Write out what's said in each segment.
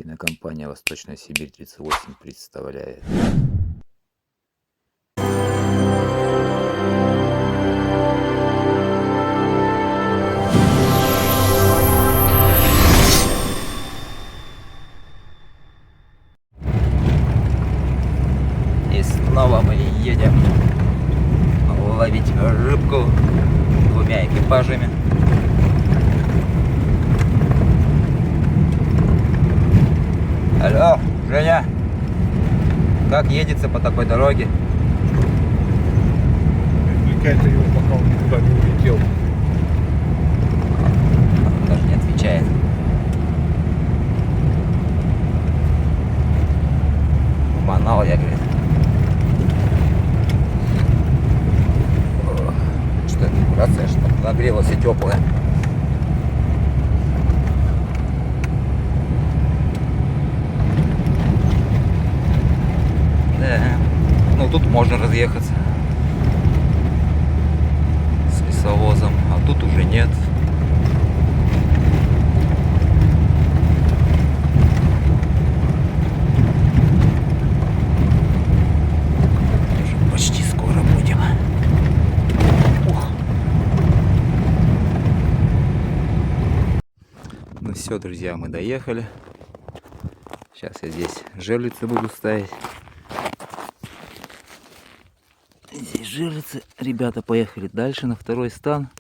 Кинокомпания «Восточная Сибирь» 38 представляет. И снова мы едем ловить рыбку двумя экипажами. Алло, Женя, как едется по такой дороге? Отвлекай-то его, пока он никуда не улетел. Он даже не отвечает. Манал я, говорит. Что это, вибрация, что ли? Нагрелась и теплая. Да, ну тут можно разъехаться с лесовозом, а тут уже нет. Уже почти скоро будем. Ух. Ну все, друзья, мы доехали. Сейчас я здесь жерлицы буду ставить. Здесь жерлицы. Ребята поехали дальше на второй стан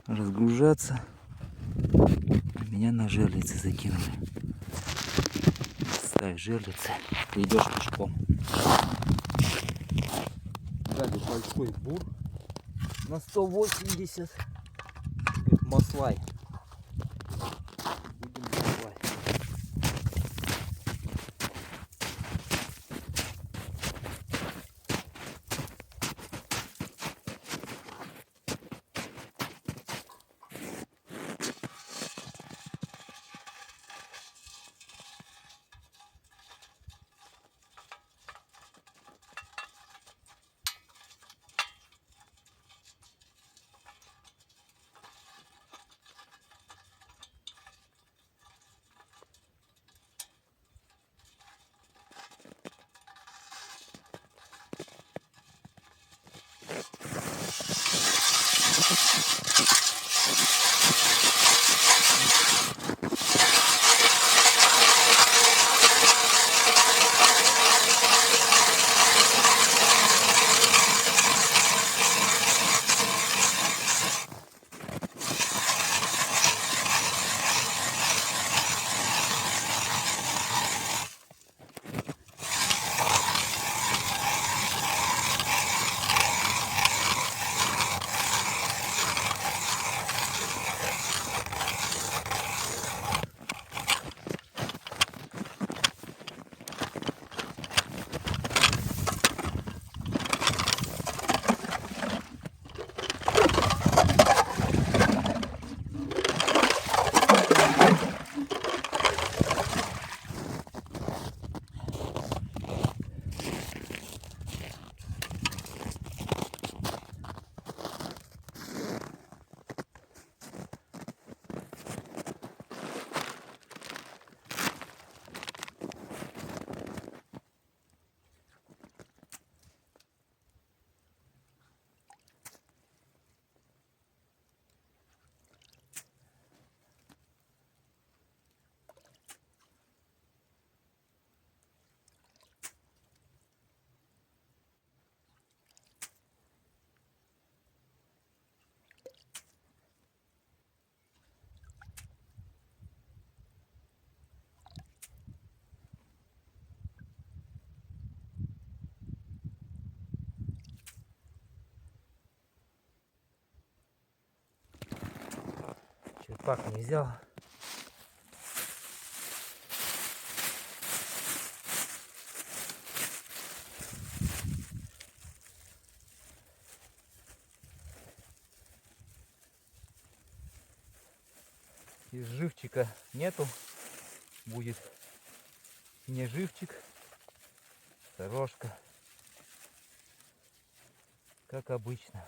разгружаться. Меня на жерлицы закинули. Ставь жерлицы, ты идешь пешком. Сзади большой бур на 180. Маслай. Будем маслай. Черпак не взял. Из живчика нету. Будет не живчик. Сорожка. Как обычно.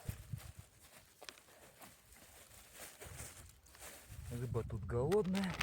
Рыба тут голодная.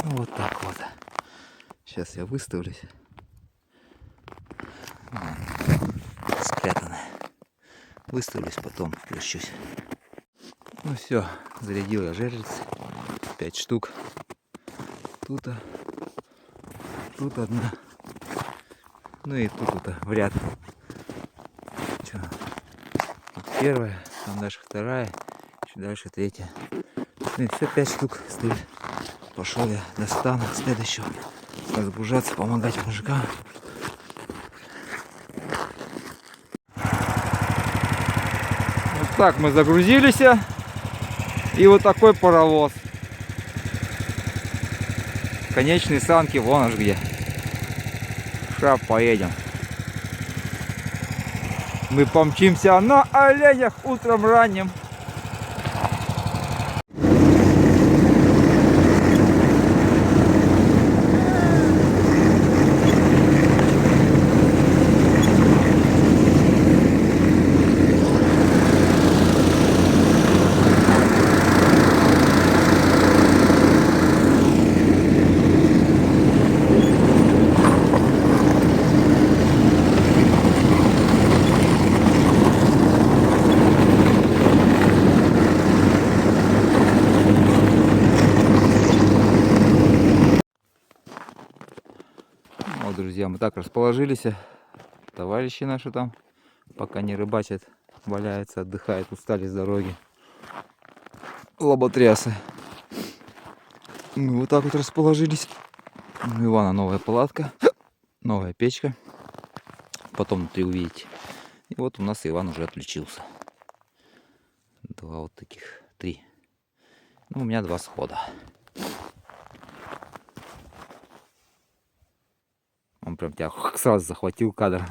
Вот так вот. Сейчас я выставлюсь. Спрятано. Выставлюсь, потом включусь. Ну все, зарядил я жерлиц. 5 штук. Тут одна. Ну и тут в ряд. Чё? Тут первая, там дальше вторая, еще дальше третья. Ну и все, 5 штук стоит. Пошел я, достану следующего. Разгружаться, помогать мужикам. Вот так мы загрузились. И вот такой паровоз. Конечные санки вон аж где. Сейчас поедем. Мы помчимся на оленях утром ранним. Вот, друзья, мы так расположились. Товарищи наши там, пока не рыбачат, валяются, отдыхают, устали с дороги. Лоботрясы. Мы вот так вот расположились. У Ивана новая палатка, новая печка. Потом внутри увидите. И вот у нас Иван уже отключился. Два вот таких, 3. Ну, у меня 2 схода. Он прям тебя сразу захватил кадр.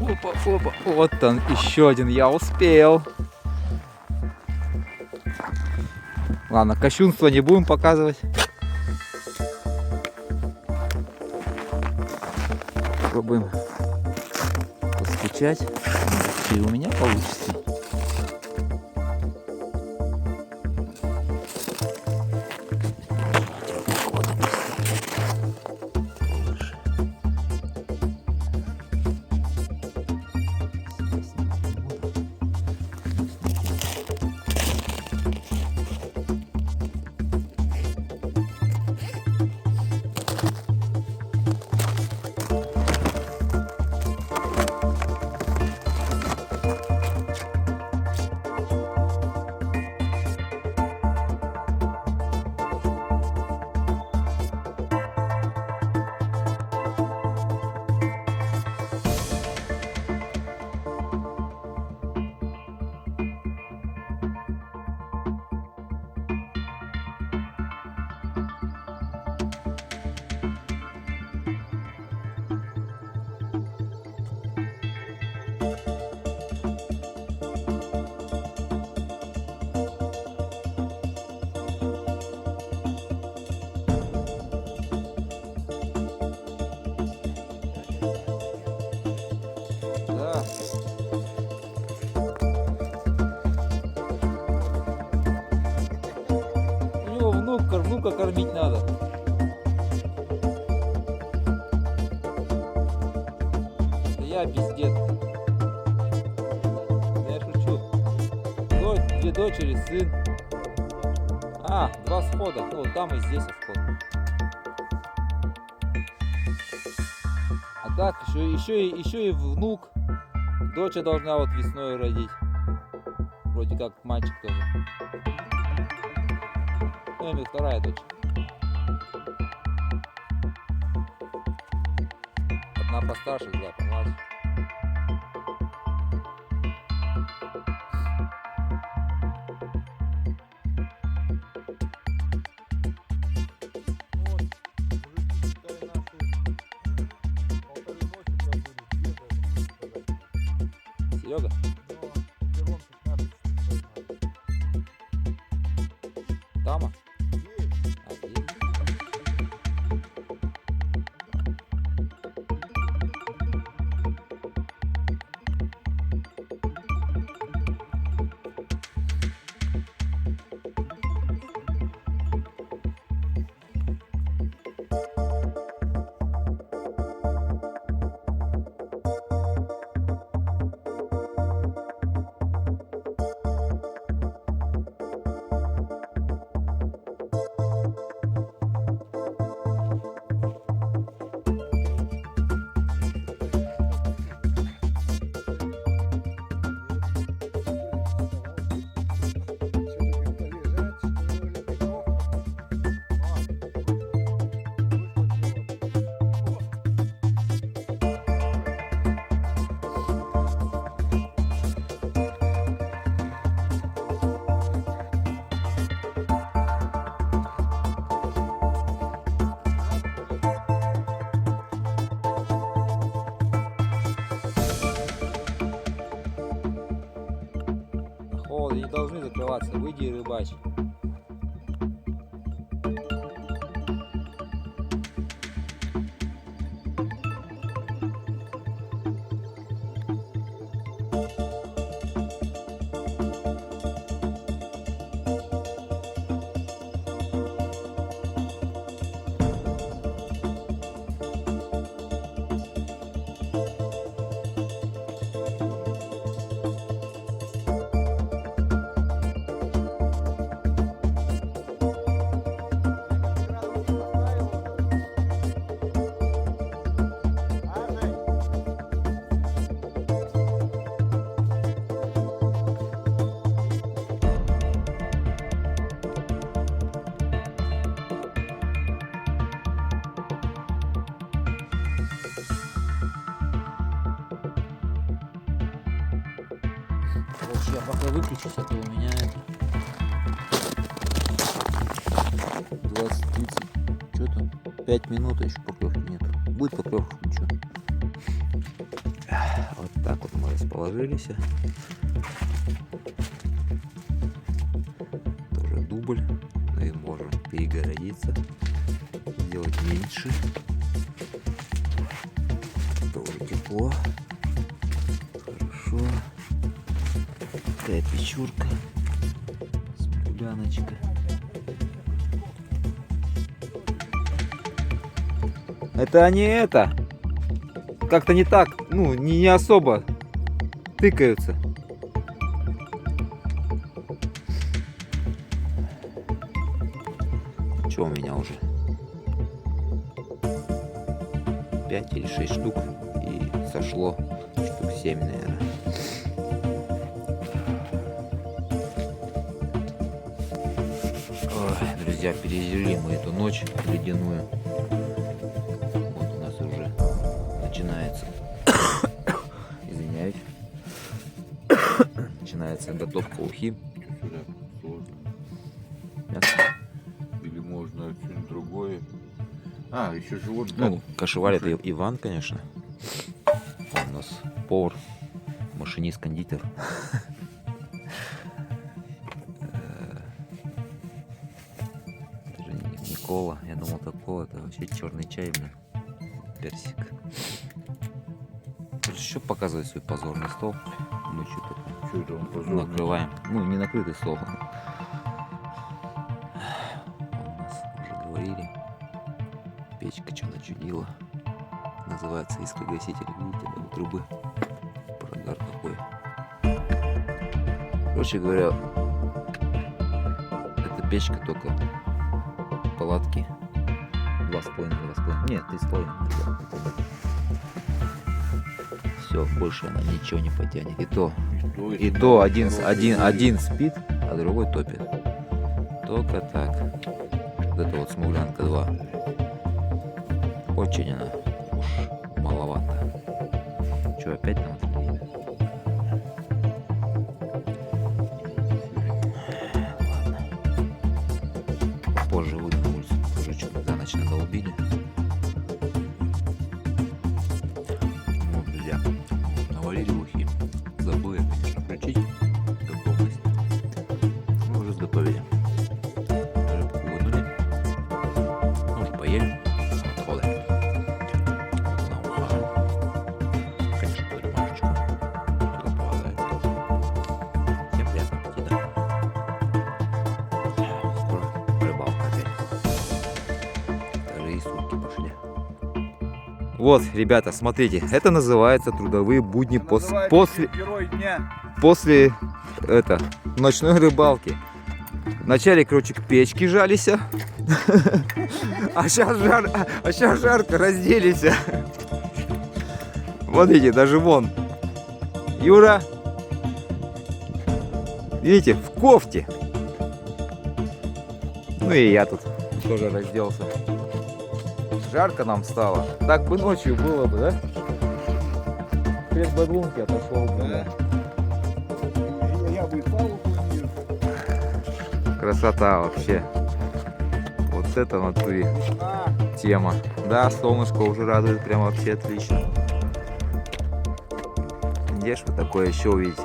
Опа, опа. Вот он, еще один, я успел. Ладно, кощунство не будем показывать. Попробуем постучать. И у меня получится. Внука кормить надо. Да я пиздец. Да я шучу. 2 дочери, сын. 2 схода. Вот там и здесь сход. А так, еще и внук. Дочь должна вот весной родить. Вроде как мальчик тоже. Ну или вторая дочь. На постарше, да, помладше. Серега? Тама? Один. Холод, не должны закрываться. Выйди и рыбачь. Короче, я пока выключусь, а то у меня 20-30, что там, 5 минут, а еще поклевки нету. Будет поклевка, ничего. Вот так вот мы расположились. Тоже дубль. Мы можем перегородиться, сделать меньше. Тоже тепло. Хорошо. Такая печурка, смугляночка. Это они это, как-то не так, ну не особо тыкаются. Что у меня уже? 5 или 6 штук и сошло штук 7, наверное. Друзья, пережили мы эту ночь ледяную. Вот у нас уже начинается, извиняюсь, начинается готовка ухи. Или можно что-нибудь другое. А, еще живот. Ну, кашеварь это Иван, конечно. Он у нас повар, машинист, кондитер. Кола. Я думал, это кола, это вообще черный чай, блин. Персик. Еще показывает свой позорный стол. Мы что-то накрываем. Ну, не накрытый стол. У нас уже говорили. Печка что начудила. Называется искрогаситель. Видите, да, у трубы. Прогар какой. Короче говоря, эта печка только палатки 2,5. Нет, 3,5. Все, больше она ничего не потянет. И то один спит, а другой топит. Только так. Вот это вот смуглянка 2. Очень она уж маловато. Что, опять там? Ладно. Позже выйду на улицу. Уже что-то за ночь надолбили. Вот, друзья, наварили ухи. Забыл я, конечно, включить готовность. Мы уже сготовили. Рыбку вынули. Ну, уже поели. Отходы. На уха. Конечно, поднимашечку. Туда полагается. Всем приятного аппетита. Скоро рыбалка опять. Даже и сутки пошли. Вот, ребята, смотрите, это называется трудовые будни после ночной рыбалки. Вначале, короче, к печке жались, а сейчас жарко, разделись. Смотрите, даже вон Юра, видите, в кофте. Ну и я тут тоже разделся. Жарко нам стало. Так бы ночью было бы, да? Без бодрунки отошел бы, да? Я бы палку вижу. Красота вообще. Вот это в натуре тема. Да, солнышко уже радует, прям вообще отлично. Где ж вы такое еще увидите?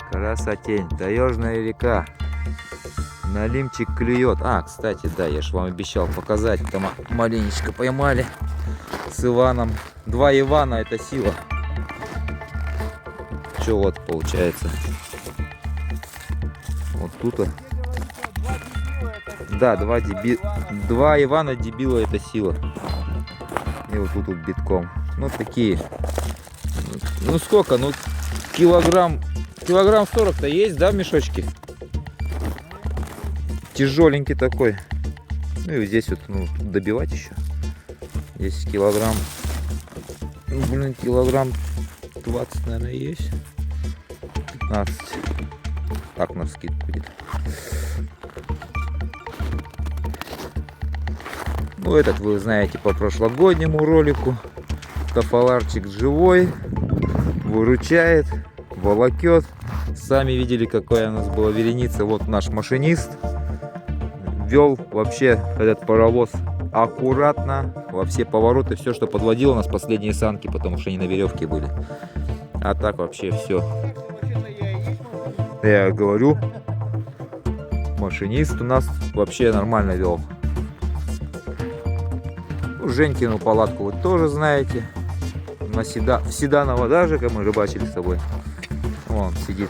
Красотень. Таежная река. Налимчик клюет. А, кстати, да, я же вам обещал показать. Там маленечко поймали с Иваном. 2 Ивана — это сила. Че вот получается? Вот тут. Да, 2 Ивана дебила — это сила. И вот тут битком. Ну такие. Ну сколько? Ну килограмм 40-то есть, да, в мешочке? Тяжеленький такой. Ну и здесь вот, ну, тут добивать еще. Здесь килограмм. Ну, блин, килограмм 20, наверное, есть. 15. Так, на скидку будет. Ну, этот вы знаете по прошлогоднему ролику. Тафаларчик живой. Выручает. Волокет. Сами видели, какая у нас была вереница. Вот наш машинист. Вел вообще этот паровоз аккуратно во все повороты, все, что подводило нас последние санки, потому что они на веревке были. А так вообще все. Я говорю, машинист у нас вообще нормально вел. Ну, Женькину палатку вы тоже знаете. В Седаново даже, как мы рыбачили с собой. Вон сидит,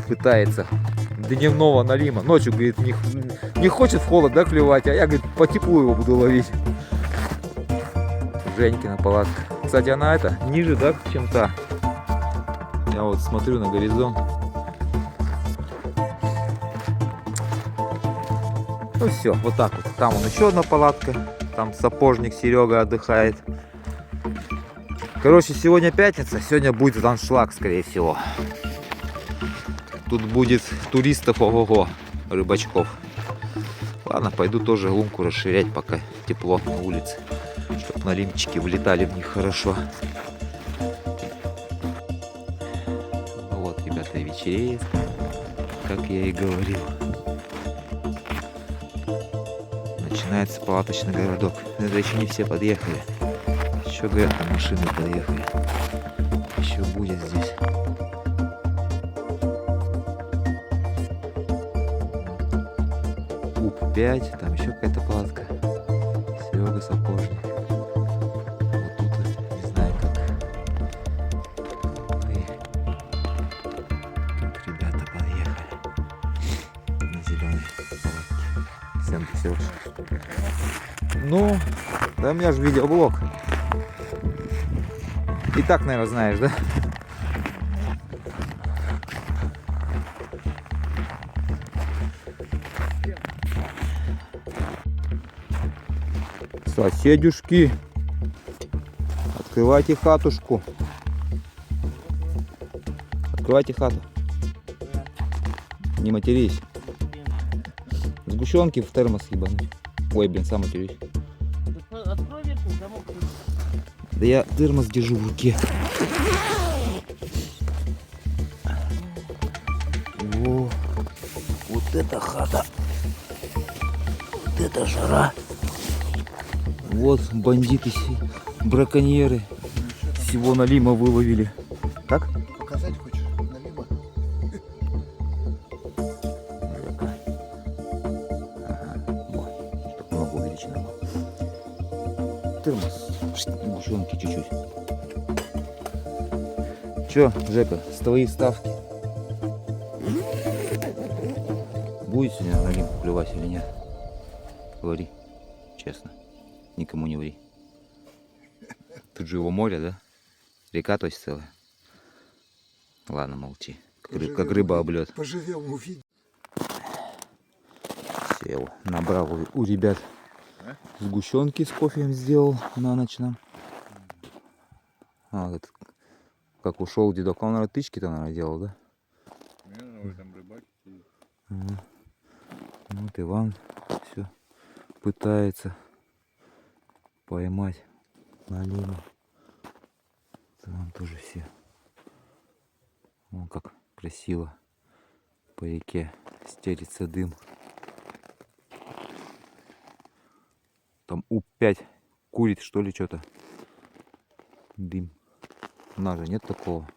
пытается дневного налима. Ночью, говорит, не хочет в холод, да, клевать, а я, говорит, по теплу его буду ловить. Женькина палатка. Кстати, она ниже, да, чем та. Я вот смотрю на горизонт. Ну все, вот так вот. Там вон еще одна палатка. Там сапожник Серега отдыхает. Короче, сегодня пятница. Сегодня будет аншлаг, скорее всего. Тут будет туристов, ого-го, рыбачков. Ладно, пойду тоже лунку расширять, пока тепло на улице, чтобы налимчики влетали в них хорошо. Ну вот, ребята, и вечереет, как я и говорил. Начинается палаточный городок. Это еще не все подъехали. Еще, говорят, там машины подъехали. Еще будет здесь. УП-5, там еще какая-то палатка. Серега сапожник. Вот тут не знаю как. Ну и тут ребята подъехали на зеленой палатке. Всем все. Ну, да у меня же видеоблог. И так, наверное, знаешь, да? Соседюшки, открывайте хатушку. Открывайте хату. Не матерись. Сгущенки в термос ебануть. Ой, блин, сам матерюсь. Открой верхний замок. Да я термос держу в руке. Во, вот это хата. Вот это жара. Вот бандиты, браконьеры. Всего налима выловили. Как? Показать хочешь? Налима? Жека. Ага. Ой, так много увеличено. Термос. Гущенки чуть-чуть. Чё, Жека, с твоей ставки? Будет сегодня налим клевать или нет? Говори. Честно. Никому не ври. Тут же его море, да? Река, то есть целая. Ладно, молчи. Как рыба об лед. Поживем, увидим. Все, я его набрал у ребят. Сгущенки с кофеем сделал на ночь нам. А, вот, как ушел дедок, он, наверное, тычки-то, наверное, делал, да? Ага. Вот Иван все пытается поймать налима. Там тоже все. Вон как красиво по реке стелится дым. Там У5 курит, что ли, что-то. Дым. У нас же нет такого.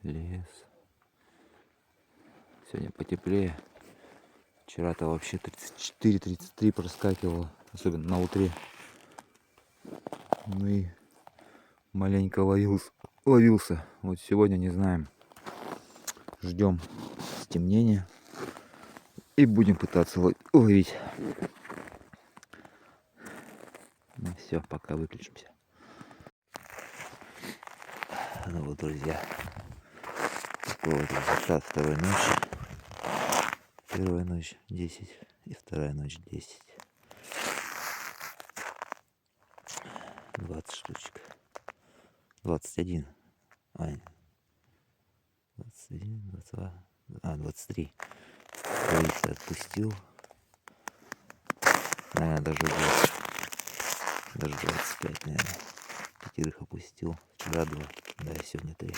Лес. Сегодня потеплее. Вчера-то вообще 34-33 проскакивало. Особенно на утре. Ну и маленько ловился. Вот сегодня не знаем. Ждем стемнения. И будем пытаться ловить. Ну все, пока выключимся. Ну вот, друзья. Такой вот результат второй ночи. Первая ночь 10 и вторая ночь 10. 20 штучек. 21. 21, 22. 23. Троица отпустил. Наверное, даже больше. Даже 25, наверное. Пятерых опустил. Вчера 2. Да, сегодня 3.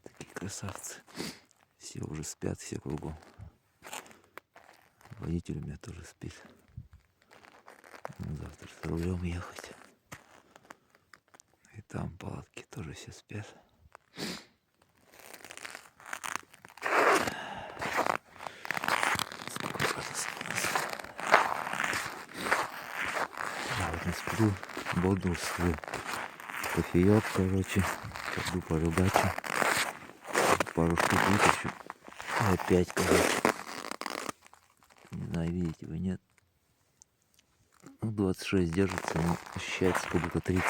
Такие красавцы. Все уже спят, все кругом. Водитель у меня тоже спит. Ну, завтра с рулем ехать. И там палатки тоже все спят. Я вот не сплю, бодрствую. Кофеек, короче. Пойду по рыбачу. Пару штук вытащу. И опять, короче. Не знаю, видите вы, нет? Ну, 26 держится, но ощущается как будто 30.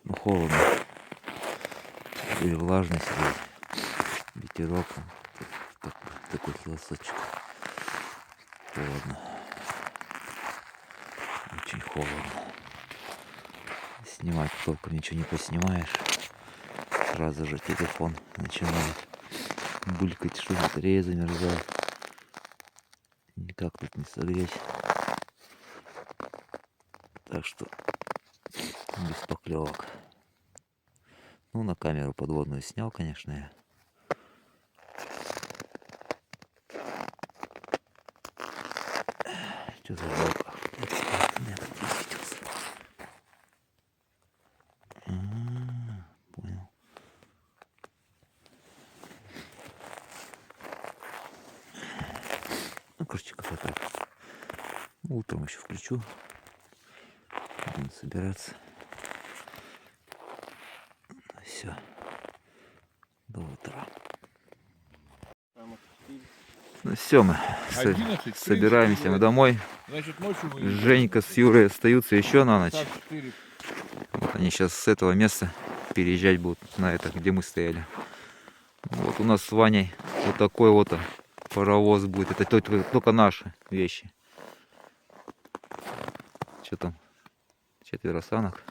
Ну, холодно. Или влажность, или ветерок. Такой холосочек. Холодно. Очень холодно. Снимать толком ничего не поснимаешь. Сразу же телефон начинает булькать, что батарея замерзает. Никак тут не согреть. Так что без поклевок. Ну, на камеру подводную снял, конечно, я. Что за жалко? Понял. Ну, короче, как-то так. Утром еще включу. Будем собираться. Все. До утра. Ну все, мы 11, собираемся мы домой. Значит, ночью вы... Женька с Юрой остаются еще на ночь. Так, 4. Вот они сейчас с этого места переезжать будут на это, где мы стояли. Вот у нас с Ваней вот такой вот паровоз будет. Это только наши вещи. Что там? 4 санок.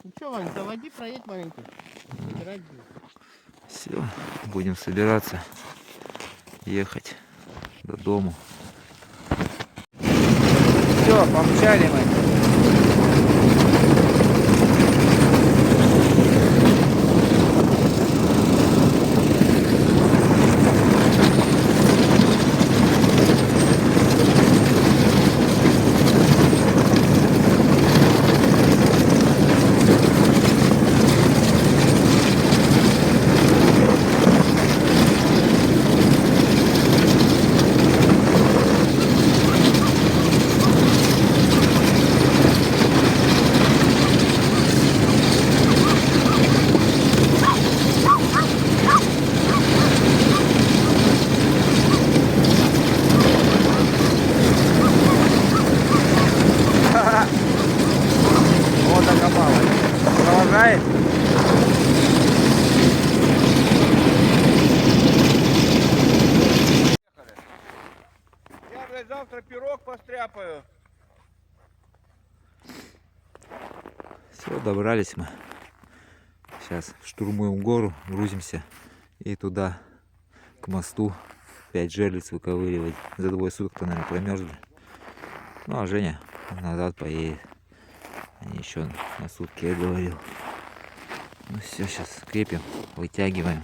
Ну что, Вань, заводи, проедь маленько. Собирать будем. Все, будем собираться. ехать до дому. Все, помчали мы. Вот окопалась. Провожает. Я, блядь, завтра пирог постряпаю. Все, добрались мы. Сейчас штурмуем гору, грузимся и туда, к мосту, 5 жерлиц выковыривать. За 2 суток-то, наверное, промерзли. Ну, а Женя назад поедет. Они еще на сутки, я говорил. Ну все, сейчас крепим, вытягиваем.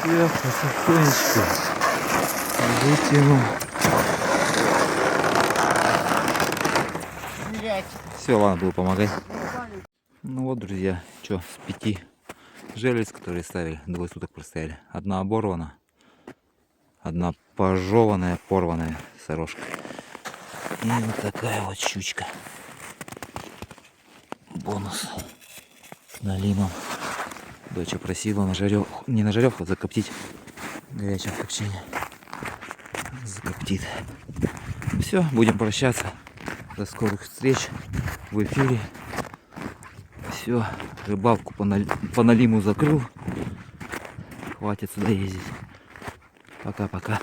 Все, потихонечку вытянул. Все, ладно, буду помогать. Ну вот, друзья, что, с 5 жерлиц, которые ставили, 2 суток простояли. Одна оборвана, одна пожеванная, порванная сорожка. И вот такая вот щучка. Бонус с налимом. Доча просила на жарёвку, не на жарёвку, закоптить горячее копчение. Закоптит. Все, будем прощаться. До скорых встреч в эфире. Все, рыбалку по налиму закрыл. Хватит сюда ездить. Пока-пока.